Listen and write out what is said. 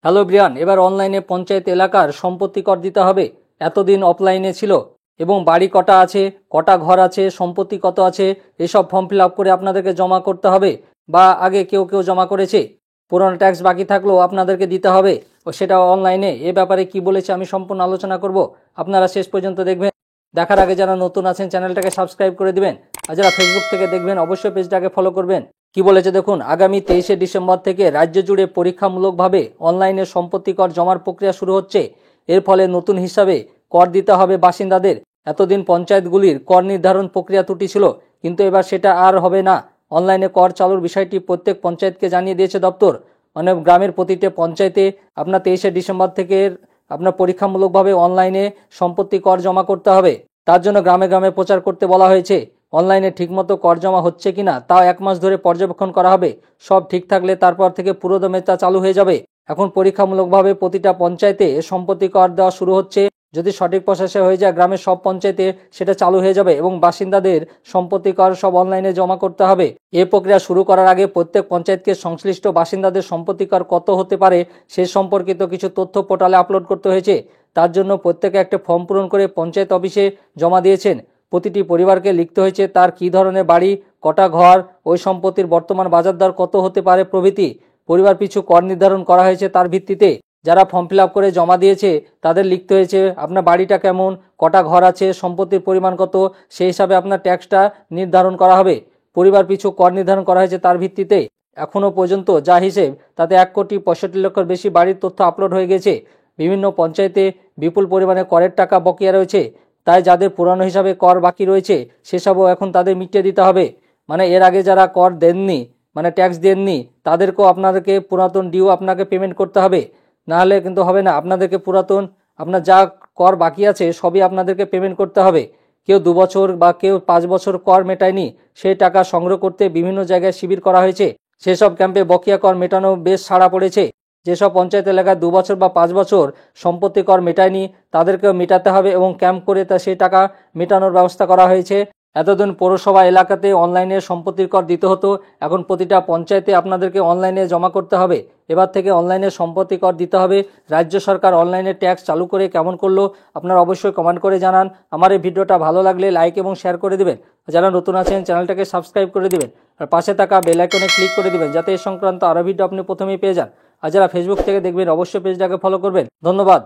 Hello Brian, এবার অনলাইনে পঞ্চায়েত এলাকার সম্পত্তি কর দিতে হবে। এতদিন অফলাইনে ছিল এবং বাড়ি কটা আছে, কটা ঘর আছে, সম্পত্তি কত আছে, এসব ফর্ম ফিল আপ করে আপনাদেরকে জমা করতে হবে। বা আগে কেউ কেউ জমা করেছে, পুরনো ট্যাক্স বাকি থাকলেও আপনাদেরকে দিতে হবে, ও সেটা অনলাইনে। এ ব্যাপারে কি বলেছে আমি সম্পূর্ণ আলোচনা করব, আপনারা শেষ পর্যন্ত দেখবেন। দেখার আগে যারা নতুন আছেন চ্যানেলটাকে সাবস্ক্রাইব করে দিবেন, আর যারা ফেসবুক থেকে দেখবেন অবশ্যই পেজটাকে ফলো করবেন। কি বলেছে দেখুন, আগামী 23শে ডিসেম্বর থেকে রাজ্য জুড়ে পরীক্ষামূলকভাবে অনলাইনে সম্পত্তি কর জমার প্রক্রিয়া শুরু হচ্ছে। এর ফলে নতুন হিসাবে কর দিতে হবে বাসিন্দাদের। এতদিন পঞ্চায়েতগুলির কর নির্ধারণ প্রক্রিয়া ত্রুটি ছিল, কিন্তু এবার সেটা আর হবে না। অনলাইনে কর চালুর বিষয়টি প্রত্যেক পঞ্চায়েতকে জানিয়ে দিয়েছে দপ্তর। মানে গ্রামের প্রতিটি পঞ্চায়েতে আপনার 23শে ডিসেম্বর থেকে আপনার পরীক্ষামূলকভাবে অনলাইনে সম্পত্তি কর জমা করতে হবে। তার জন্য গ্রামে গ্রামে প্রচার করতে বলা হয়েছে। অনলাইনে ঠিকমতো কর জমা হচ্ছে কিনা তাও 1 মাস ধরে পর্যবেক্ষণ করা হবে। সব ঠিক থাকলে তারপর থেকে পুরোদমে তা চালু হয়ে যাবে। এখন পরীক্ষামূলকভাবে প্রতিটা পঞ্চায়েতে সম্পত্তি কর দেওয়া শুরু হচ্ছে। যদি সঠিক প্রসেসে হয়ে যায় গ্রামের সব পঞ্চায়েতে সেটা চালু হয়ে যাবে এবং বাসিন্দাদের সম্পত্তি কর সব অনলাইনে জমা করতে হবে। এই প্রক্রিয়া শুরু করার আগে প্রত্যেক পঞ্চায়েতকে সংশ্লিষ্ট বাসিন্দাদের সম্পত্তি কর কত হতে পারে সে সম্পর্কিত কিছু তথ্য পোর্টালে আপলোড করতে হয়েছে। তার জন্য প্রত্যেকে একটা ফর্ম পূরণ করে পঞ্চায়েত অফিসে জমা দিয়েছেন। প্রতিটি পরিবারকে লিখতে হয়েছে তার কী ধরনের বাড়ি, কটা ঘর, ওই সম্পত্তির বর্তমান বাজার দর কত হতে পারে প্রভৃতি। পরিবার পিছু কর নির্ধারণ করা হয়েছে তার ভিত্তিতে। যারা ফর্ম ফিল আপ করে জমা দিয়েছে তাদের লিখতে হয়েছে আপনার বাড়িটা কেমন, কটা ঘর আছে, সম্পত্তির পরিমাণ কত, সেই হিসাবে আপনার ট্যাক্সটা নির্ধারণ করা হবে। পরিবার পিছু কর নির্ধারণ করা হয়েছে তার ভিত্তিতে। এখনও পর্যন্ত যা হিসেব তাতে 1,65,00,000 বেশি বাড়ির তথ্য আপলোড হয়ে গেছে। বিভিন্ন পঞ্চায়েতে বিপুল পরিমাণে করের টাকা বকেয়া রয়েছে। তাই যাদের পুরানো হিসাবে কর বাকি রয়েছে সেসবও এখন তাদের মিটিয়ে দিতে হবে। মানে এর আগে যারা কর দেননি, মানে ট্যাক্স দেননি, তাদেরকেও আপনাদেরকে পুরাতন ডিউ আপনাকে পেমেন্ট করতে হবে। নাহলে কিন্তু হবে না, আপনাদেরকে পুরাতন আপনার যা কর বাকি আছে সবই আপনাদেরকে পেমেন্ট করতে হবে। কেউ 2 বছর বা কেউ 5 বছর কর মেটায়নি, সেই টাকা সংগ্রহ করতে বিভিন্ন জায়গায় শিবির করা হয়েছে। সেসব ক্যাম্পে বকেয়া কর মেটানো বেশ সাড়া পড়েছে। যেসব পঞ্চায়েত এলাকায় 2 বছর বা 5 বছর সম্পত্তি কর মেটায়নি তাদেরকেও মেটাতে হবে এবং ক্যাম্প করে তা সেই টাকা মেটানোর ব্যবস্থা করা হয়েছে। এতদিন পৌরসভা এলাকাতে অনলাইনে সম্পত্তির কর দিতে হতো, এখন প্রতিটা পঞ্চায়েতে আপনাদেরকে অনলাইনে জমা করতে হবে। এবার থেকে অনলাইনে সম্পত্তি কর দিতে হবে। রাজ্য সরকার অনলাইনে ট্যাক্স চালু করে কেমন করলো আপনারা অবশ্যই কমেন্ট করে জানান। আমার এই ভিডিওটা ভালো লাগলে লাইক এবং শেয়ার করে দিবেন। যারা নতুন আছেন চ্যানেলটাকে সাবস্ক্রাইব করে দিবেন আর পাশে থাকা বেল আইকনে ক্লিক করে দিবেন যাতে এই সংক্রান্ত আরও ভিডিও আপনি প্রথমেই পেয়ে যান। আর যারা ফেসবুক থেকে দেখবেন অবশ্যই পেজটাকে ফলো করবেন। ধন্যবাদ।